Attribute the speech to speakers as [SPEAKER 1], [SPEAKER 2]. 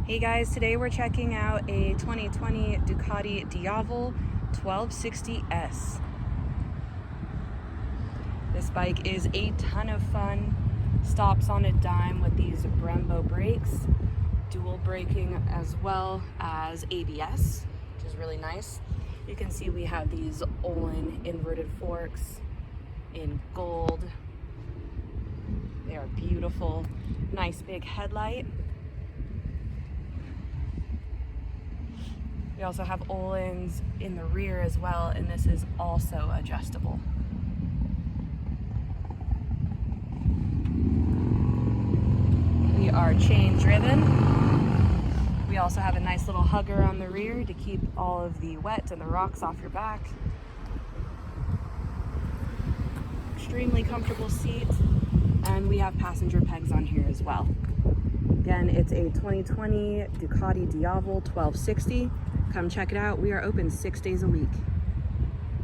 [SPEAKER 1] Hey guys, today we're checking out a 2020 Ducati Diavel 1260S. This bike is a ton of fun, stops on a dime with these Brembo brakes, dual braking as well as ABS, which is really nice. You can see we have these Olin inverted forks in gold. They are beautiful. Nice big headlight. We also have Olins in the rear as well, and this is also adjustable. We are chain driven. We also have a nice little hugger on the rear to keep all of the wet and the rocks off your back. Extremely comfortable seat, and we have passenger pegs on here as well. Again, it's a 2020 Ducati Diavel 1260. Come check it out. We are open 6 days a week.